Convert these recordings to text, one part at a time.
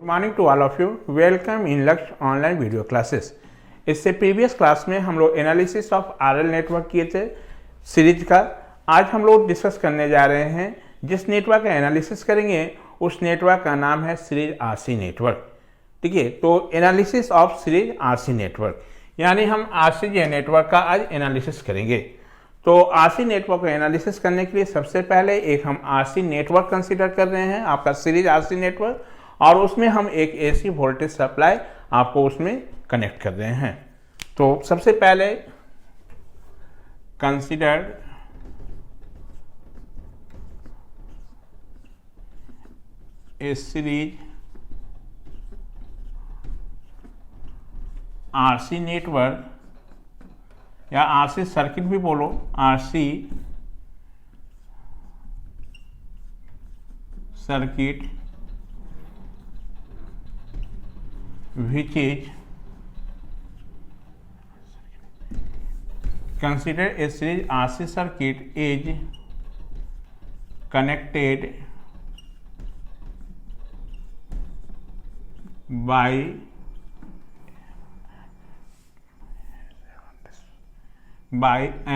Good morning to all of you. Welcome in Lakshya online video classes. इससे previous class में हम लोग analysis of RL network किए थे सीरीज का। आज हम लोग डिस्कस करने जा रहे हैं जिस नेटवर्क का एनालिसिस करेंगे उस नेटवर्क का नाम है सीरीज आरसी नेटवर्क। ठीक है, तो analysis of series RC network यानी हम आरसी नेटवर्क का आज एनालिसिस करेंगे। तो आरसी नेटवर्क को एनालिसिस करने के लिए सबसे पहले एक हम आरसी नेटवर्क कंसीडर कर रहे हैं, आपका सीरीज आरसी नेटवर्क, और उसमें हम एक एसी वोल्टेज सप्लाई आपको उसमें कनेक्ट कर रहे हैं। तो सबसे पहले consider a series RC network या आरसी सर्किट भी बोलो, RC circuit which is consider a series RC circuit is connected by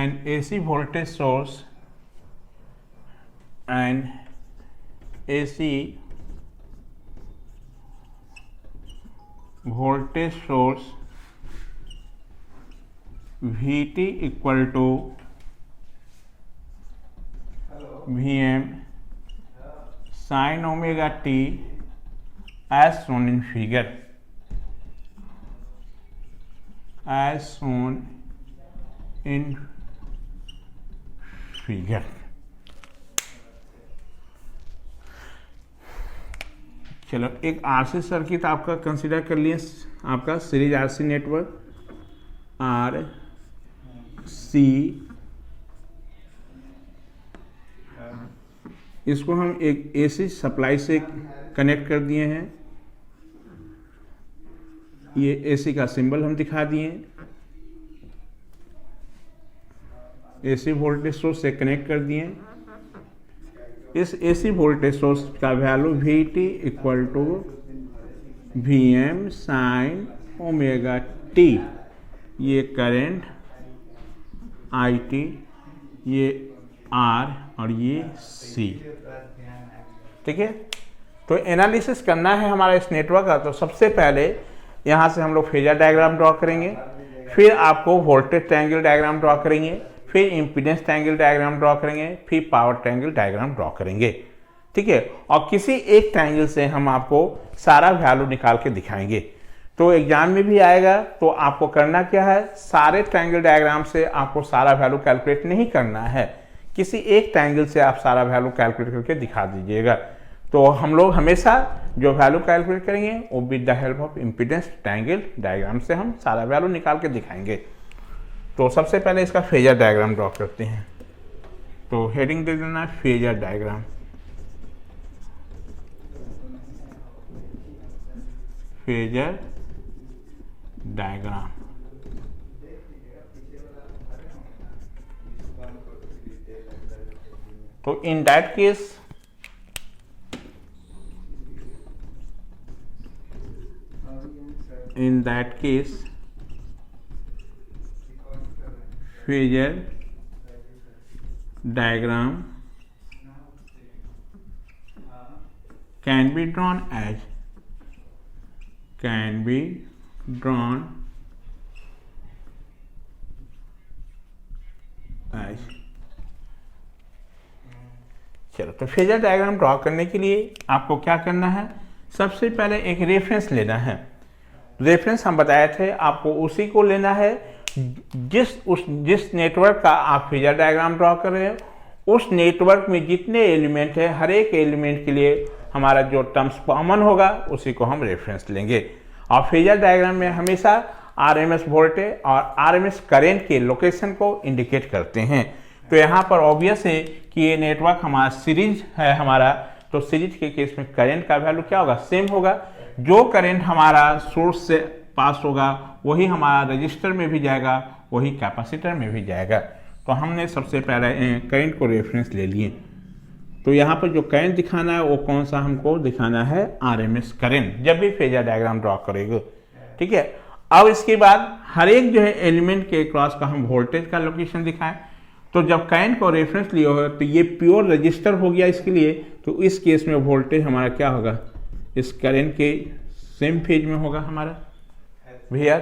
an AC voltage source and AC voltage source Vt equal to Vm sin omega t as shown in figure, as shown in figure। चलो, एक RC circuit आपका consider कर लिए, आपका series RC network R C. इसको हम एक AC supply से कनेक्ट कर दिए हैं, ये एसी का सिंबल हम दिखा दिए, एसी वोल्टेज सोर्स से कनेक्ट कर दिए। इस एसी वोल्टेज सोर्स का value Vt equal to Vm sine omega t, ये करंट It, ये R और ये C। ठीक है, तो एनालिसिस करना है हमारा इस नेटवर्क का। तो सबसे पहले यहाँ से हम लोग फेजर डायग्राम ड्रॉ करेंगे, फिर आपको वोल्टेज ट्रायंगल डायग्राम ड्रॉ करेंगे, फिर इम्पीडेंस ट्रायंगल डायग्राम ड्रॉ करेंगे, फिर पावर ट्रायंगल डायग्राम ड्रॉ करेंगे। ठीक है, और किसी एक ट्रायंगल से हम आपको सारा वैल्यू निकाल के दिखाएंगे। तो एग्जाम में भी आएगा, तो आपको करना क्या है, सारे ट्रायंगल डायग्राम से आपको सारा वैल्यू कैलकुलेट नहीं करना है, किसी एक ट्रायंगल से आप सारा वैल्यू कैलकुलेट करके दिखा दीजिएगा। तो हम लोग हमेशा जो वैल्यू कैलकुलेट करेंगे वो with the help of impedance triangle diagram से हम सारा वैल्यू निकाल के दिखाएंगे। तो सबसे पहले इसका फेजर डायग्राम ड्रॉ करते हैं। तो हेडिंग दे देना फेजर डायग्राम। फेजर डायग्राम तो इन that case phasor diagram can be drawn as चलो, तो फेजर डायग्राम ड्रॉ करने के लिए आपको क्या करना है, सबसे पहले एक रेफरेंस लेना है। रेफरेंस हम बताए थे आपको उसी को लेना है जिस नेटवर्क का आप फेजर डायग्राम ड्रॉ कर रहे हो। उस नेटवर्क में जितने एलिमेंट है, हर एक एलिमेंट के लिए हमारा जो टर्म्स कॉमन होगा उसी को हम रेफरेंस लेंगे। और फेजर डायग्राम में हमेशा आरएमएस वोल्टेज और आरएमएस करंट के लोकेशन को इंडिकेट करते हैं। तो यहाँ पर ऑब्वियस है कि ये नेटवर्क हमारा सीरीज है हमारा, तो सीरीज के केस में करंट का वैल्यू क्या होगा, सेम होगा। जो करंट हमारा सोर्स से पास होगा वही हमारा रजिस्टर में भी जाएगा, वही कैपेसिटर में भी जाएगा। तो हमने सबसे पहले करंट को रेफरेंस ले लिए। तो यहाँ पर जो करंट दिखाना है वो कौन सा हमको दिखाना है, आरएमएस करंट, जब भी फेजर डायग्राम ड्रॉ करेंगे। ठीक है, अब इसके बाद हर एक जो है एलिमेंट के क्रॉस का हम वोल्टेज का लोकेशन दिखाएं। तो जब करंट को रेफरेंस लिया होगा तो ये प्योर रजिस्टर हो गया इसके लिए, तो इस केस में वोल्टेज हमारा क्या होगा, इस करंट के सेम फेज में होगा हमारा भैया।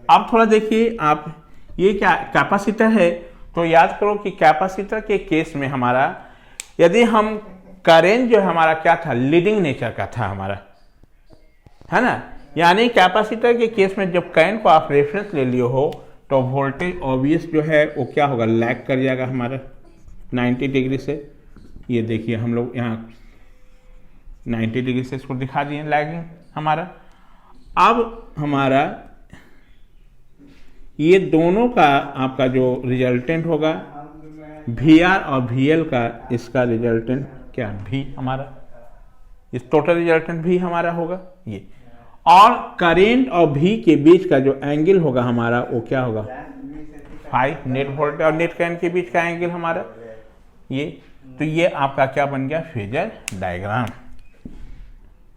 अब थोड़ा देखिए आप, ये क्या कैपेसिटर है, तो याद करो कि कैपेसिटर के केस में हमारा यदि हम करंट जो हमारा क्या था, लीडिंग नेचर का था हमारा, है ना, यानी कैपेसिटर के केस में जब करंट को आप रेफरेंस ले लियो हो तो वोल्टेज ऑब्वियस जो है वो क्या होगा, लैग कर जाएगा हमारा 90 डिग्री से। ये देखिए हम लोग यहाँ 90 डिग्री से इसको दिखा दिए लैगिंग हमारा। अब हमारा ये दोनों का आपका जो रिजल्टेंट होगा VR और VL का, इसका रिजल्टेंट क्या V हमारा, इस टोटल रिजल्टेंट V हमारा होगा ये, और करेंट और V के बीच का जो एंगल होगा हमारा वो क्या होगा, फाई, नेट वोल्टेज और नेट करंट के बीच का एंगल हमारा ये। तो ये आपका क्या बन गया, फेजर डायग्राम।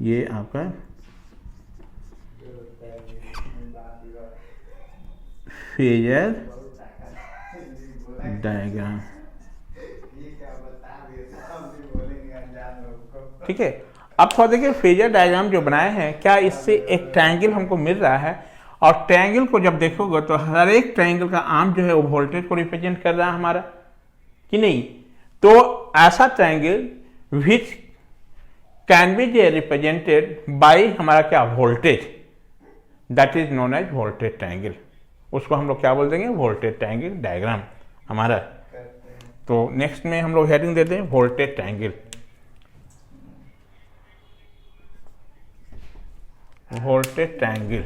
ये आपका फेजर डायग्राम, ठीक है। अब थोड़ा देखिए फेजर डायग्राम जो बनाए हैं, क्या इससे एक ट्रायंगल हमको मिल रहा है, और ट्रायंगल को जब देखोगे तो हर एक ट्रायंगल का आर्म जो है वो वोल्टेज को रिप्रेजेंट कर रहा है हमारा कि नहीं। तो ऐसा triangle which can be represented by हमारा क्या, voltage, that is known as voltage triangle. उसको हम लोग क्या बोल देंगे, वोल्टेज ट्रायंगल डायग्राम हमारा। तो नेक्स्ट में हम लोग हेडिंग देते हैं voltage triangle. Voltage triangle,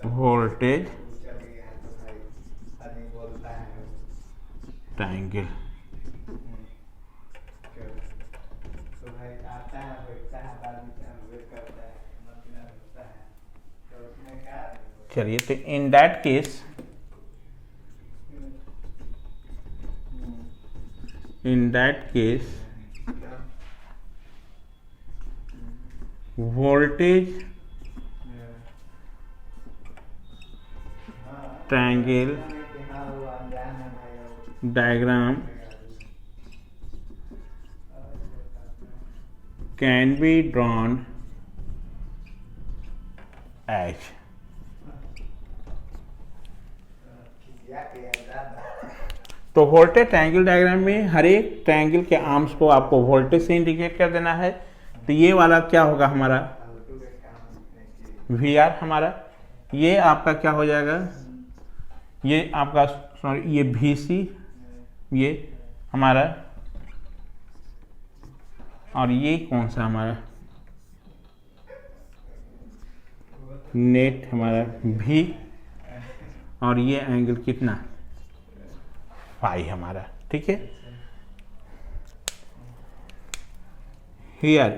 voltage triangle, चलिए। तो इन that case, voltage triangle diagram can be drawn as, तो वोल्टेज ट्रायंगल डायग्राम में हर एक ट्रायंगल के आर्म्स को आपको वोल्टेज से इंडिकेट कर देना है। तो ये वाला क्या होगा हमारा, VR हमारा, ये आपका क्या हो जाएगा, ये आपका सॉरी ये VC, ये हमारा, और ये कौन सा हमारा, नेट हमारा V, और ये एंगल कितना, फाई हमारा, ठीक है। हियर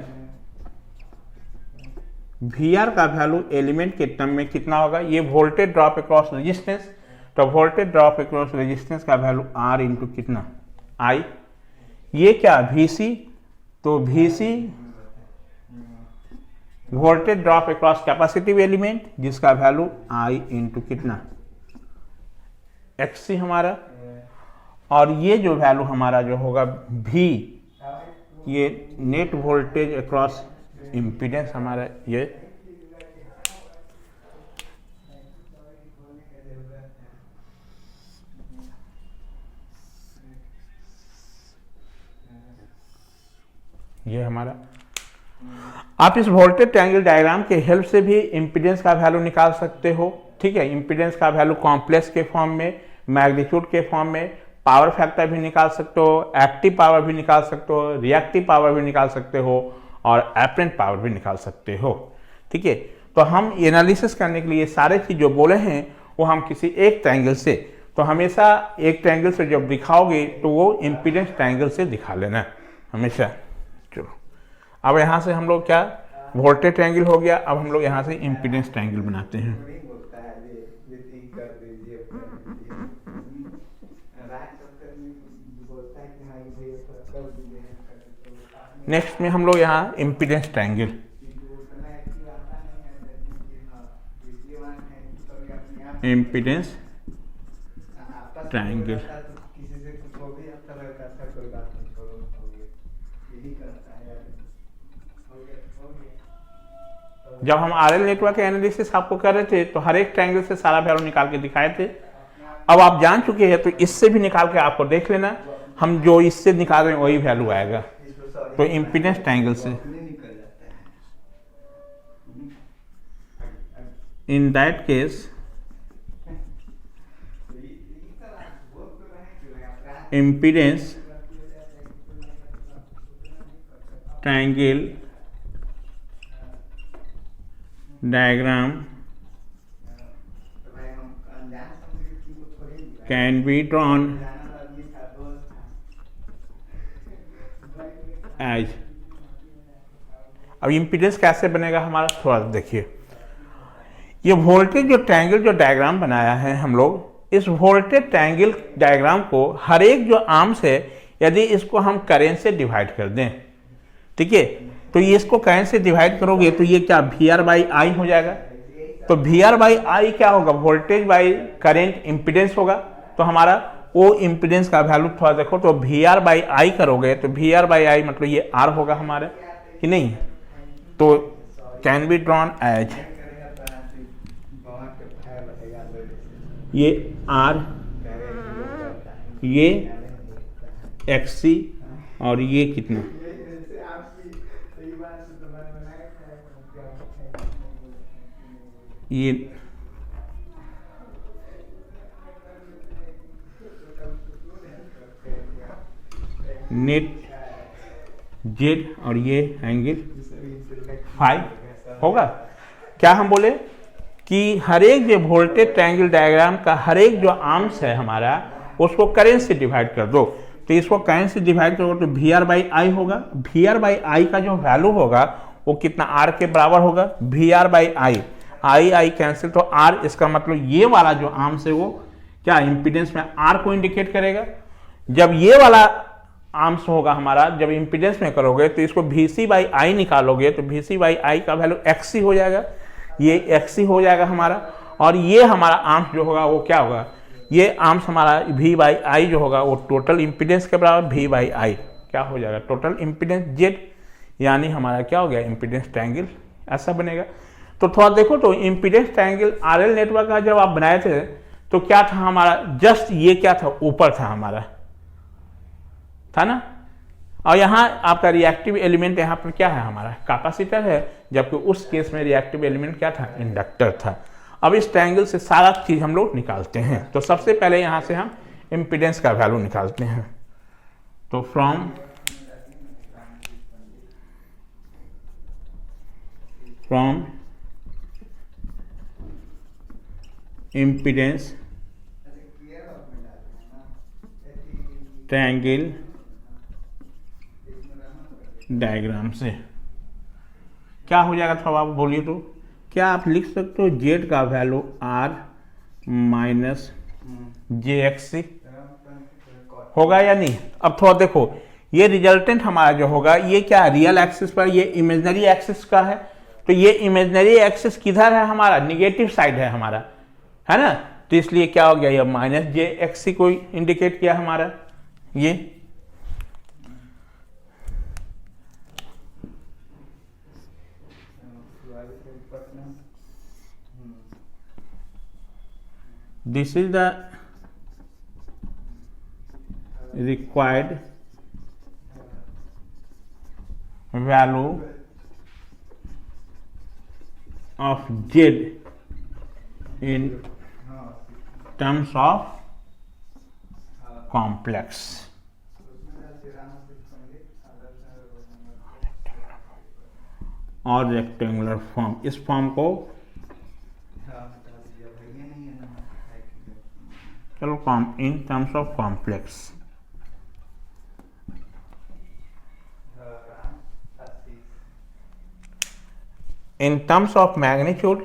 VR का वैल्यू एलिमेंट के टर्म में कितना होगा, ये वोल्टेज ड्रॉप अक्रॉस रेजिस्टेंस, तो वोल्टेज ड्रॉप अक्रॉस रेजिस्टेंस का वैल्यू R इंटू कितना, I। ये क्या VC, तो VC voltage drop across capacitive element, जिसका वैल्यू I इंटू कितना, XC हमारा, और ये जो वैल्यू हमारा जो होगा V, ये नेट वोल्टेज अक्रॉस इम्पीडेंस हमारा, ये हमारा। आप इस वोल्टेज ट्रायंगल डायग्राम के हेल्प से भी इम्पीडेंस का वैल्यू निकाल सकते हो, ठीक है। इम्पीडेंस का वैल्यू कॉम्प्लेक्स के फॉर्म में, मैग्नीट्यूड के फॉर्म में, पावर फैक्टर भी निकाल सकते हो, एक्टिव पावर भी निकाल सकते हो, रिएक्टिव पावर भी निकाल सकते हो, और एपरेंट पावर भी निकाल सकते हो, ठीक है। तो हम एनालिसिस करने के लिए सारे चीज जो बोले हैं वो हम किसी एक ट्रायंगल से, तो हमेशा एक ट्रायंगल से जब दिखाओगे तो वो इम्पीडेंस ट्रायंगल से दिखा लेना हमेशा। चलो अब यहाँ से हम लोग क्या, वोल्टेज ट्रायंगल हो गया, अब हम लोग यहाँ से इम्पीडेंस ट्रायंगल बनाते हैं। नेक्स्ट में हम लोग यहाँ इम्पीडेंस ट्रायंगल, इम्पीडेंस ट्रायंगल। जब हम आरएल नेटवर्क एनालिसिस आपको कर रहे थे तो हर एक ट्रायंगल से सारा वैल्यू निकाल के दिखाए थे। अब आप जान चुके हैं तो इससे भी निकाल के आपको देख लेना, हम जो इससे निकाल रहे हैं वही वैल्यू आएगा। तो इम्पीडेंस ट्रायंगल से, in that case impedance triangle diagram can be drawn as. अब इम्पीडेंस कैसे बनेगा हमारा, थोड़ा देखिए। ये वोल्टेज जो ट्रायंगल जो डायग्राम बनाया है हम लोग, इस वोल्टेज ट्रायंगल डायग्राम को हर एक जो आर्म्स है यदि इसको हम करेंट से डिवाइड कर दें, ठीक है, तो ये इसको करेंट से डिवाइड करोगे तो ये क्या वी आर बाई आई हो जाएगा। तो वी आर बाई आई क्या होगा, वोल्टेज बाई करेंट इम्पीडेंस होगा। तो हमारा वो इम्पीडेंस का वैल्यू थोड़ा देखो, तो वी आर बाई आई करोगे तो वी आर बाई आई मतलब ये आर होगा हमारा कि नहीं। तो कैन बी ड्रॉन एज, ये आर, ये एक्सी और ये कितना, ये नेट जेड और ये एंगल 5 होगा। क्या हम बोले कि हर एक जो वोल्टेज ट्रायंगल डायग्राम का हर एक जो आर्म्स है हमारा उसको करेंट से डिवाइड कर दो। तो इसको करेंट से डिवाइड करोगे तो वी आर बाई आई होगा। वी आर बाई आई का जो वैल्यू होगा वो कितना, आर के बराबर होगा। V R by I, I I cancel, तो आर, इसका मतलब ये वाला जो आर्म्स है वो क्या इम्पीडेंस में आर को इंडिकेट करेगा। जब ये वाला आर्म्स होगा हमारा, जब इम्पीडेंस में करोगे तो इसको वी सी बाई आई निकालोगे तो वी सी बाई आई का वैल्यू एक्सी हो जाएगा, ये एक्सी हो जाएगा हमारा। और ये हमारा आर्म्स जो होगा वो क्या होगा, ये आर्म्स हमारा वी बाई आई जो होगा वो टोटल इम्पीडेंस के बराबर वी बाई आई क्या हो जाएगा, टोटल इम्पीडेंस जेड, यानी हमारा क्या हो गया इम्पीडेंस ट्रायंगल, ऐसा बनेगा। तो थोड़ा देखो, तो इम्पीडेंस ट्रायंगल आरएल नेटवर्क का जब आप बनाए थे तो क्या था हमारा, जस्ट ये क्या था, ऊपर था हमारा, था ना। और यहाँ आपका रिएक्टिव एलिमेंट यहाँ पर क्या है, हमारा कैपेसिटर है, जबकि उस केस में रिएक्टिव एलिमेंट क्या था, इंडक्टर था। अब इस ट्रायंगल से सारा चीज हम लोग निकालते हैं। तो सबसे पहले यहाँ से हम इम्पीडेंस का वैल्यू निकालते हैं। तो फ्रॉम इम्पीडेंस ट्रायंगल डायग्राम से क्या हो जाएगा, थोड़ा आप बोलिए। तो क्या आप लिख सकते हो जेड का value R minus J XC होगा या नहीं। अब थोड़ा देखो, ये रिजल्टेंट हमारा जो होगा ये क्या रियल एक्सिस पर, ये इमेजिनरी एक्सिस का है। तो ये इमेजिनरी एक्सिस किधर है हमारा, निगेटिव साइड है हमारा, है ना। तो इसलिए क्या हो गया, ये माइनस जे एक्सी को इंडिकेट किया हमारा ये। This is the required value of Z in terms of complex. और रेक्टेंगुलर फॉर्म, इस फॉर्म को चलो in terms of complex, in terms of magnitude,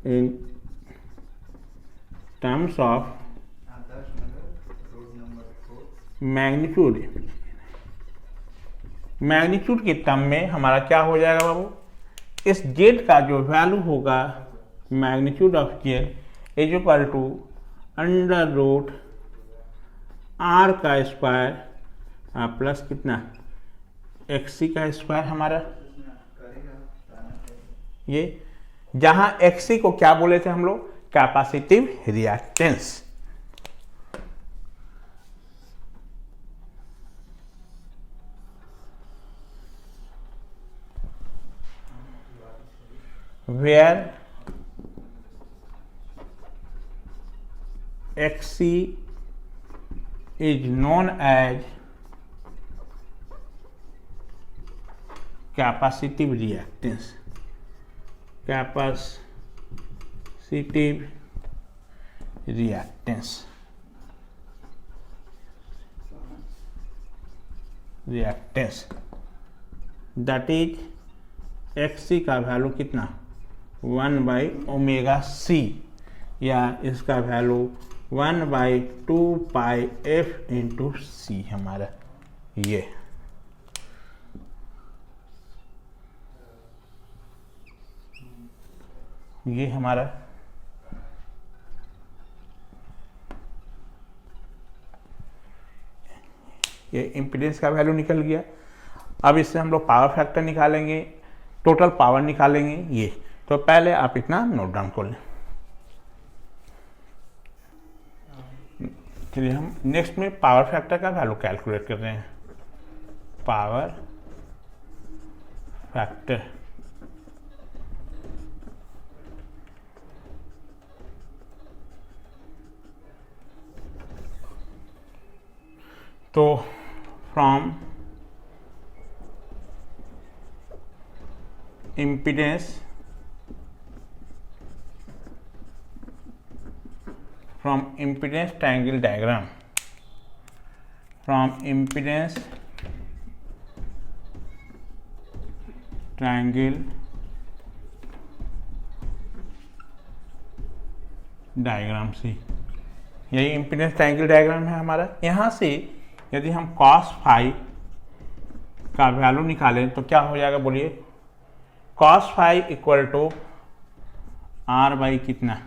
in terms of magnitude के टर्म में हमारा क्या हो जाएगा बाबू, इस जेड का जो वैल्यू होगा magnitude of Z is equal to under root R का स्क्वायर प्लस कितना एक्सी का स्क्वायर हमारा। ये जहां एक्सी को क्या बोले थे हम लोग, capacitive reactance. where Xc is known as capacitive reactance, that is Xc का वैल्यू कितना 1/ओमेगा c, या इसका वैल्यू 1/2πf इंटू सी हमारा। ये हमारा ये इम्पीडेंस का वैल्यू निकल गया। अब इससे हम लोग पावर फैक्टर निकालेंगे, टोटल पावर निकालेंगे। ये तो पहले आप इतना नोट डाउन कर लें। चलिए हम नेक्स्ट में पावर फैक्टर का वैल्यू कैलकुलेट कर रहे हैं। पावर फैक्टर तो फ्रॉम impedance triangle diagram, से यही इम्पीडेंस ट्रायंगल डायग्राम है हमारा। यहाँ से यदि हम cos फाई का वैल्यू निकालें तो क्या हो जाएगा बोलिए, cos phi equal to R by कितना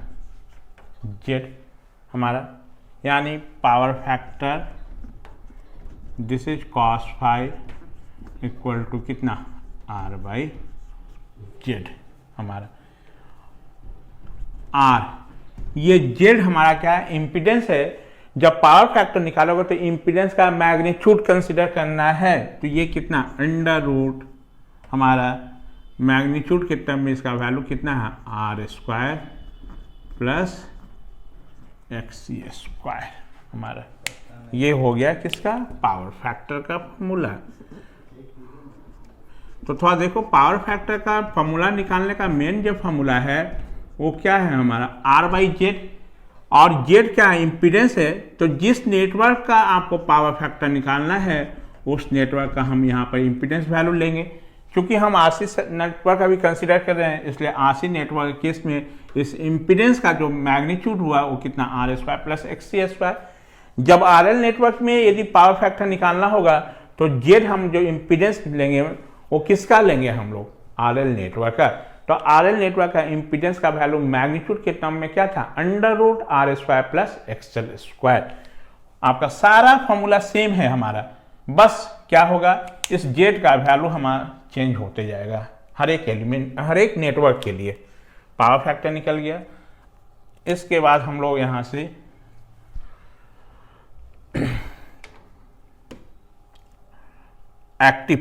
जेड हमारा, यानी power factor this is cos phi equal to कितना आर बाई जेड हमारा। आर ये जेड हमारा क्या है, इम्पीडेंस है। जब पावर फैक्टर निकालोगे तो इम्पीडेंस का मैग्नीट्यूड कंसीडर करना है, तो ये कितना अंडर रूट हमारा मैग्नीट्यूड के टर्म में इसका वैल्यू कितना है R square plus XC square हमारा। ये हो गया किसका, पावर फैक्टर का फॉर्मूला। तो थोड़ा देखो पावर फैक्टर का फॉर्मूला निकालने का मेन जो फॉर्मूला है वो क्या है हमारा आर बाई जेड, और जेड क्या इम्पीडेंस है। तो जिस नेटवर्क का आपको पावर फैक्टर निकालना है उस नेटवर्क का हम यहाँ पर इम्पीडेंस वैल्यू लेंगे। क्योंकि हम आरसी नेटवर्क अभी कंसीडर कर रहे हैं, इसलिए आरसी नेटवर्क केस में इस इम्पीडेंस का जो मैग्नीट्यूड हुआ वो कितना R square plus XC square. जब आरएल नेटवर्क में यदि पावर फैक्टर निकालना होगा तो जेड हम जो इम्पीडेंस लेंगे वो किसका लेंगे हम लोग, आरएल नेटवर्क का। तो आरएल नेटवर्क का इम्पीडेंस का वैल्यू मैग्नीट्यूड के टर्म में क्या था, under root R square plus XL square. आपका सारा फॉर्मूला सेम है हमारा, बस क्या होगा इस जेड का वैल्यू हमारा चेंज होते जाएगा हर एक एलिमेंट, हर एक नेटवर्क के लिए। पावर फैक्टर निकल गया। इसके बाद हम लोग यहां से active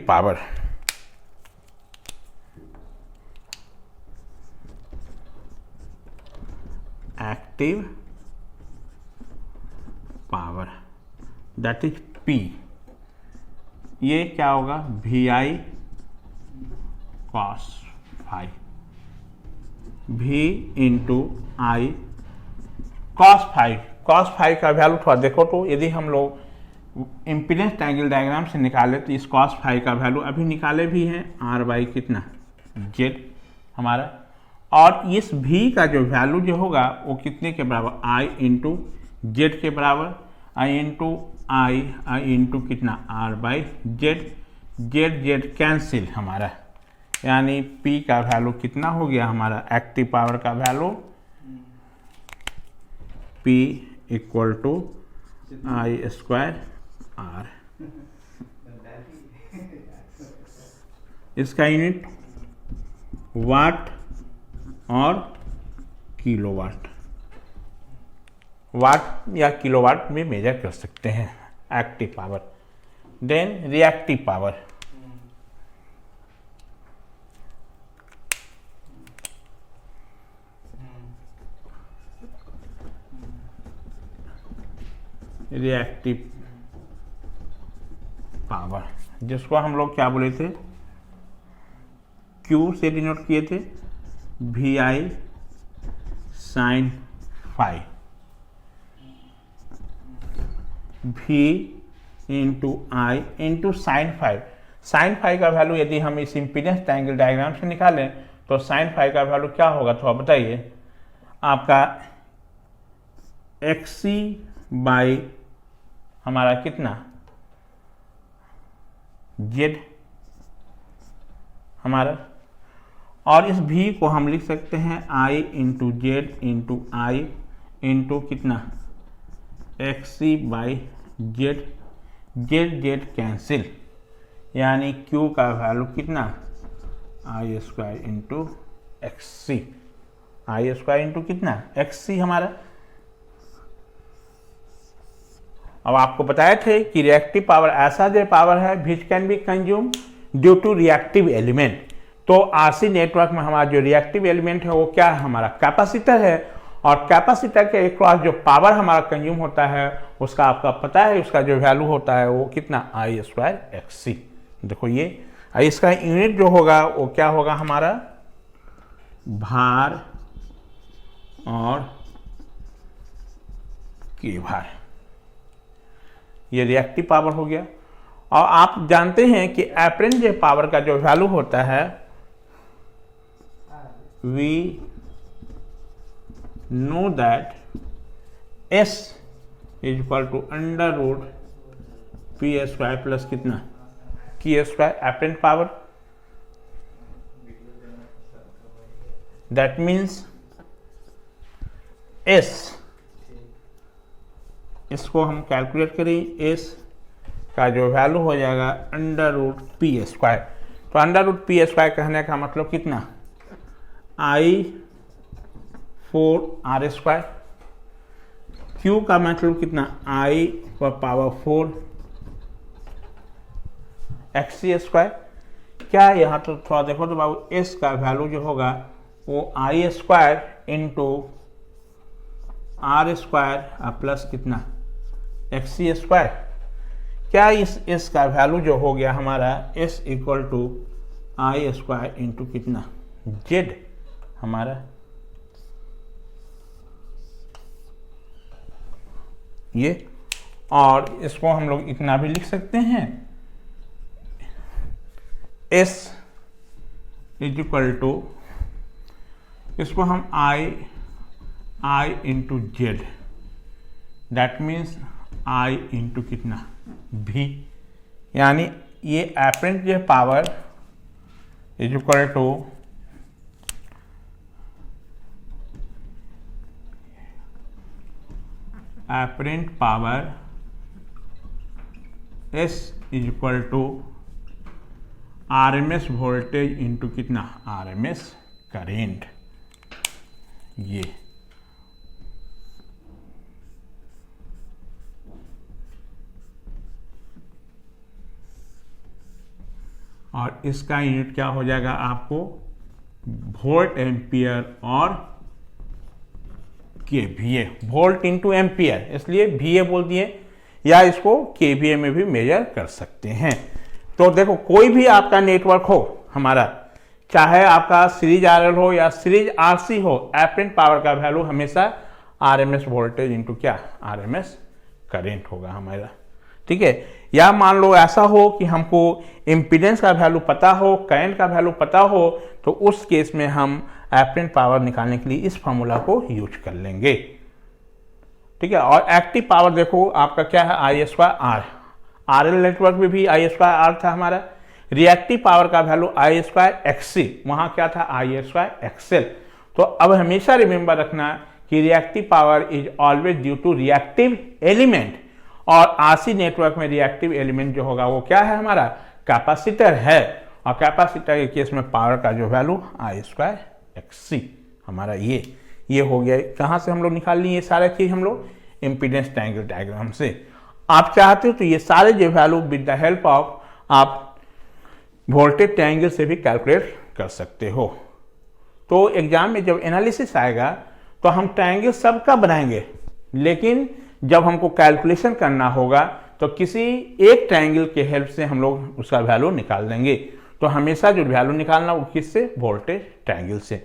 power, that is P. ये क्या होगा V I cos phi, V into I cos phi. Cos phi का वैल्यू थोड़ा देखो तो यदि हम लोग इम्पीडेंस ट्रायंगल डायग्राम से निकाले तो इस कॉस फाई का वैल्यू अभी निकाले भी हैं आर बाई कितना जेड हमारा, और इस V का जो वैल्यू जो होगा वो कितने के बराबर I इंटू जेड के बराबर। आई इंटू कितना R by Z, Z Z cancel हमारा, यानी P का वैल्यू कितना हो गया हमारा, एक्टिव पावर का value P equal to I square R. इसका यूनिट वाट और किलोवाट, वाट या किलोवाट में मेजर कर सकते हैं active power. Then reactive power, reactive power जिसको हम लोग क्या बोले थे, Q से डिनोट किए थे, V I sine phi, V into I into sine five. Sine five का वैल्यू यदि हम इस इम्पीडेंस ट्रायंगल डायग्राम से निकालें तो साइन फाइव का वैल्यू क्या होगा, तो आप बताइए। आपका XC बाई हमारा कितना Z हमारा, और इस V को हम लिख सकते हैं I into Z into I into कितना XC by Z, Z Z cancel, यानी Q का वैल्यू कितना आई स्क्वायर इंटू XC, आई स्क्वायर इंटू कितना XC हमारा। अब आपको बताए थे कि रिएक्टिव पावर ऐसा जो पावर है which can be consume due to reactive element. तो आरसी नेटवर्क में हमारा जो रिएक्टिव एलिमेंट है वो क्या है, हमारा कैपेसिटर है, और कैपेसिटर के अक्रॉस जो पावर हमारा कंज्यूम होता है उसका आपका पता है, उसका जो वैल्यू होता है वो कितना आई स्क्वायर XC। देखो ये इसका यूनिट जो होगा वो क्या होगा हमारा, भार और के भार, ये रिएक्टिव पावर हो गया। और आप जानते हैं कि एपरेंट पावर का जो वैल्यू होता है we know that S is equal to under root P square plus कितना Q square apparent power. That means S, इसको हम कैलकुलेट करें, S का जो वैल्यू हो जाएगा अंडर रूट पी स्क्वायर। तो अंडर रूट पी स्क्वायर कहने का मतलब कितना, I 4 R स्क्वायर, Q का मतलब कितना I का पावर 4 XC स्क्वायर। क्या यहाँ तो थोड़ा देखो तो बाबू, S का वैल्यू जो होगा वो I square into R square plus कितना XC स्क्वायर। क्या इस S का वैल्यू जो हो गया हमारा S equal to I square into कितना Z हमारा, ये, और इसको हम लोग इतना भी लिख सकते हैं S इज इक्वल टू, इसको हम I into Z, that means I into कितना V, यानी ये एपरेंट जो power is equal to apparent power S is equal to RMS voltage into कितना RMS करेंट। ये और इसका यूनिट क्या हो जाएगा आपको, वोल्ट एम्पियर और केवीए, वोल्ट इंटू एम्पियर, इसलिए VA बोल दिए, या इसको केवीए में भी मेजर कर सकते हैं। तो देखो कोई भी आपका नेटवर्क हो हमारा, चाहे आपका सीरीज RL हो या सीरीज RC हो, एपरेंट पावर का वैल्यू हमेशा RMS वोल्टेज इंटू क्या RMS करेंट होगा हमारा, ठीक है। या मान लो ऐसा हो कि हमको इम्पीडेंस का वैल्यू पता हो, करंट का वैल्यू पता हो, तो उस केस में हम एपरेंट पावर निकालने के लिए इस फॉर्मूला को यूज कर लेंगे। ठीक है। और एक्टिव पावर देखो आपका क्या है, I square R, R L network में भी आई स्क्वायर आर था हमारा। रिएक्टिव पावर का वैल्यू आई स्क्वायर एक्ससी, वहां क्या था, आई स्क्वायर एक्सएल। तो अब हमेशा रिमेंबर रखना कि reactive power is always due to reactive element, और आरसी नेटवर्क में रिएक्टिव एलिमेंट जो होगा वो क्या है, हमारा कैपेसिटर है। और कैपेसिटर के केस में पावर का जो वैल्यू आई स्क्वायर एक्ससी हमारा ये हो गया। कहाँ से हम लोग निकाल लिए ये सारा चीज, हम लोग इम्पीडेंस ट्रायंगल डायग्राम से। आप चाहते हो तो ये सारे जो value with the help of आप वोल्टेज ट्रायंगल से भी कैलकुलेट कर सकते हो। तो एग्जाम में जब एनालिसिस आएगा तो हम ट्रायंगल सबका बनाएंगे, लेकिन जब हमको कैलकुलेशन करना होगा तो किसी एक ट्रायंगल के हेल्प से हम लोग उसका वैल्यू निकाल देंगे। तो हमेशा जो वैल्यू निकालना वो किससे, वोल्टेज ट्रायंगल से।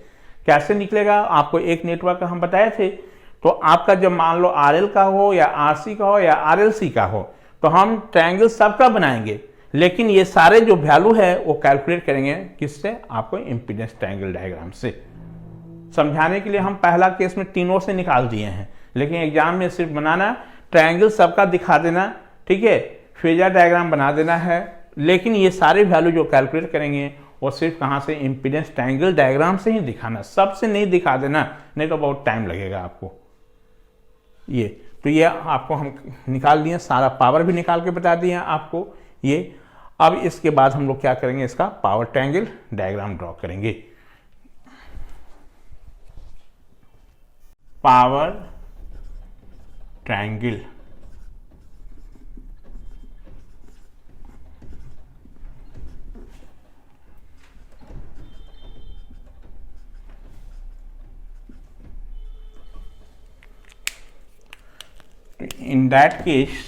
कैसे निकलेगा, आपको एक नेटवर्क का हम बताए थे। तो आपका जब मान लो आरएल का हो या आरसी का हो या आरएलसी का हो, तो हम ट्रायंगल सबका बनाएंगे, लेकिन ये सारे जो वैल्यू है वो कैलकुलेट करेंगे किससे, आपको इम्पीडेंस ट्रायंगल डायग्राम से। समझाने के लिए हम पहला केस में तीनों से निकाल दिए हैं, लेकिन एग्जाम में सिर्फ बनाना, ट्रायंगल सबका दिखा देना, ठीक है, फेजर डायग्राम बना देना है, लेकिन ये सारे वैल्यू जो कैलकुलेट करेंगे वो सिर्फ कहाँ से, इम्पीडेंस ट्रायंगल डायग्राम से ही दिखाना, सबसे नहीं दिखा देना, नहीं तो बहुत टाइम लगेगा आपको। तो ये आपको हम निकाल दिए, सारा पावर भी निकाल के बता दिए आपको ये। अब इसके बाद हम लोग क्या करेंगे, इसका पावर ट्रायंगल डायग्राम ड्रॉ करेंगे। Power triangle, in that case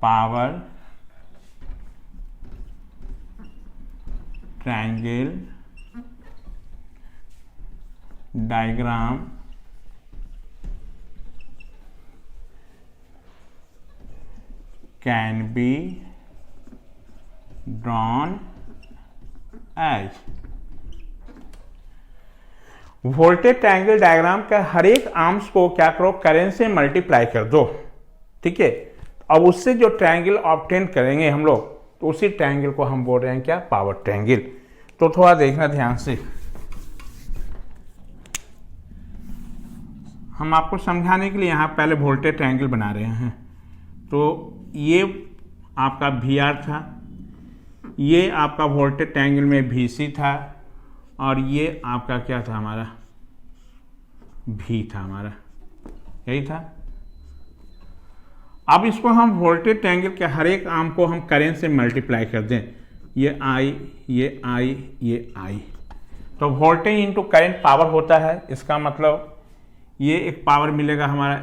power triangle diagram can be drawn as, voltage triangle diagram का हर एक आर्म्स को क्या करो, करेंट से मल्टीप्लाई कर दो, ठीक है। अब उससे जो ट्रायंगल ऑब्टेन करेंगे हम लोग, तो उसी ट्रायंगल को हम बोल रहे हैं क्या, पावर ट्रायंगल। तो थोड़ा देखना ध्यान से, हम आपको समझाने के लिए यहाँ पहले वोल्टेज ट्रायंगल बना रहे हैं। तो ये आपका वी आर था, ये आपका वोल्टेज ट्रायंगल में वीसी था, और ये आपका क्या था, हमारा भी था, हमारा यही था। अब इसको हम वोल्टेज ट्रायंगल के हर एक आर्म को हम करेंट से मल्टीप्लाई कर दें, ये आई, ये आई, ये आई, तो वोल्टेज इंटू करेंट पावर होता है। इसका मतलब ये एक पावर मिलेगा हमारा,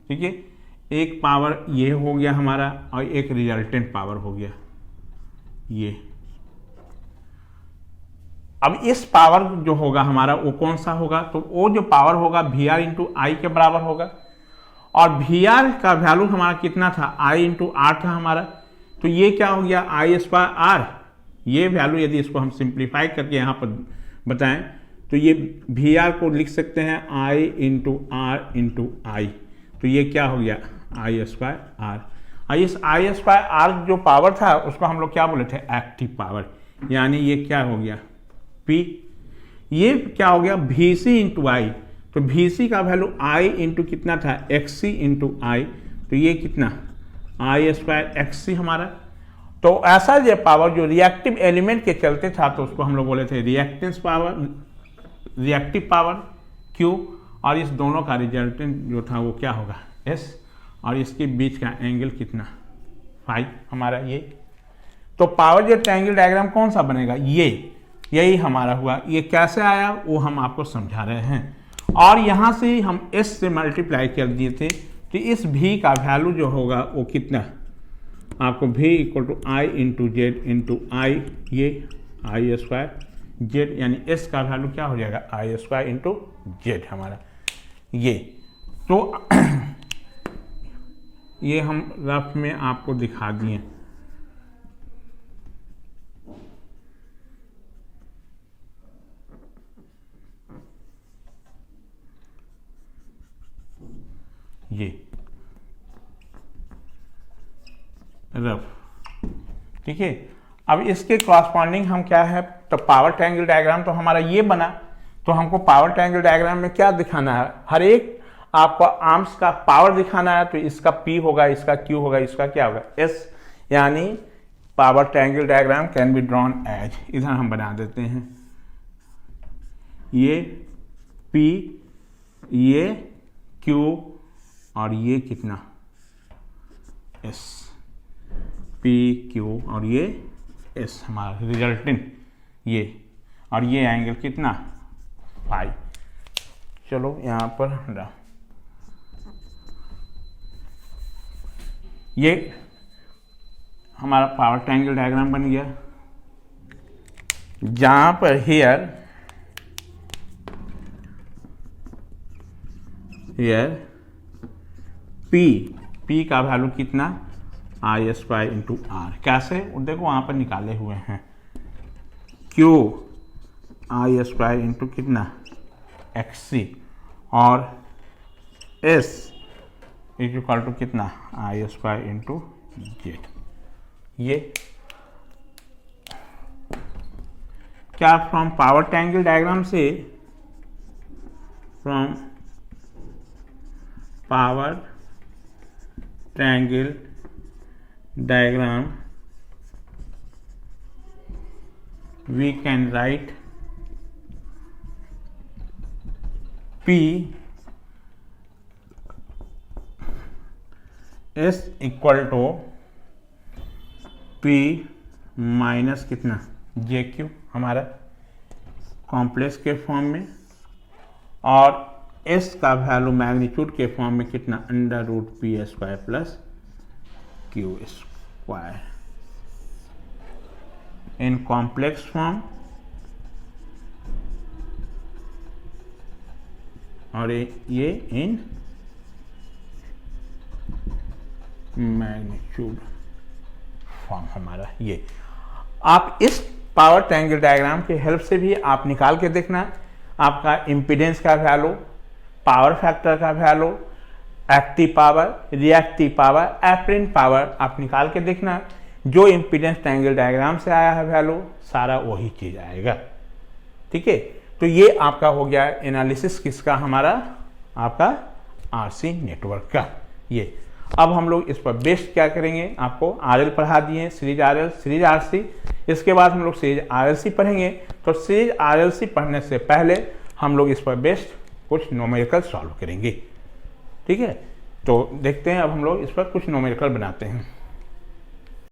ठीक है, एक पावर ये हो गया हमारा, और एक रिजल्टेंट पावर हो गया ये। अब इस पावर जो होगा हमारा वो कौन सा होगा, तो वो जो पावर होगा वी आर इंटू आई के बराबर होगा। और वी आर का वैल्यू हमारा कितना था, आई इंटू आर था हमारा, तो ये क्या हो गया, आई स्क्वायर आर। ये वैल्यू यदि इसको हम सिंप्लीफाई करके यहाँ पर बताएं तो ये वी आर को लिख सकते हैं आई इंटू आर इंटू आई, तो ये क्या हो गया, आई स्क्वायर आर। और इस आई स्क्वायर आर जो पावर था उसको हम लोग क्या बोले थे, एक्टिव पावर, यानी ये क्या हो गया पी। ये क्या हो गया, वी सी इंटू आई, तो वी सी का वैल्यू आई इंटू कितना था, एक्स सी इंटू आई, तो ये कितना, आई स्क्वायर एक्स सी हमारा। तो ऐसा जो पावर जो रिएक्टिव एलिमेंट के चलते था तो उसको हम लोग बोले थे reactance power, reactive power Q, और इस दोनों का रिजल्टेंट जो था वो क्या होगा एस, और इसके बीच का एंगल कितना, फाइव हमारा ये। तो पावर जो ट्रायंगल डायग्राम कौन सा बनेगा, यही हमारा हुआ। ये कैसे आया वो हम आपको समझा रहे हैं। और यहाँ से हम एस से मल्टीप्लाई कर दिए थे, तो इस भी का वैल्यू जो होगा वो कितना, आपको v equal to I into Z into I, ये आई स्क्वायर जेड, यानी s का वैल्यू क्या हो जाएगा, आई स्क्वायर इंटू जेड हमारा ये। तो ये हम रफ में आपको दिखा दिए। ठीक है। अब इसके कॉरस्पॉन्डिंग हम क्या है, तो पावर ट्रायंगल डायग्राम तो हमारा ये बना, तो हमको पावर ट्रायंगल डायग्राम में क्या दिखाना है, हर एक आपको आर्म्स का पावर दिखाना है। तो इसका P होगा, इसका Q होगा, इसका क्या होगा S, यानी power triangle diagram can be drawn as, इधर हम बना देते हैं ये P, ये Q और ये कितना S, P Q और ये S हमारा रिजल्टेंट ये, और ये एंगल कितना फाई। चलो यहाँ पर ये हमारा पावर ट्रायंगल डायग्राम बन गया, जहाँ पर हियर P का वैल्यू कितना I/2 इंटू R, कैसे देखो वहाँ पर निकाले हुए हैं, Q I/2 इंटू कितना XC और S इक्वल टू कितना I/2 इंटू Z। ये क्या फ्रॉम पावर ट्रायंगल डायग्राम से, from power triangle diagram we can write P S equal to P minus कितना JQ हमारा कॉम्प्लेक्स के फॉर्म में, और S का वैल्यू मैग्नीट्यूड के फॉर्म में कितना √P² plus Q² in complex form, और ये इन मैग्नीट्यूड फॉर्म हमारा। ये आप इस पावर ट्रायंगल डायग्राम के हेल्प से भी आप निकाल के देखना, आपका इम्पीडेंस का वैल्यू, पावर फैक्टर का value, active power, reactive power, apparent power आप निकाल के देखना। जो इम्पीडेंस ट्रायंगल डायग्राम से आया है वैल्यू, सारा वही चीज आएगा। ठीक है, तो ये आपका हो गया एनालिसिस किसका, हमारा आपका RC नेटवर्क का। ये अब हम लोग इस पर बेस्ड क्या करेंगे, आपको RL पढ़ा दिए, सीरीज RL, सीरीज RC, इसके बाद हम लोग सीरीज RLC पढ़ेंगे। तो सीरीज RLC पढ़ने से पहले हम लोग इस पर बेस्ड कुछ न्यूमेरिकल सॉल्व करेंगे। ठीक है, तो देखते हैं अब हम लोग इस पर कुछ न्यूमेरिकल बनाते हैं।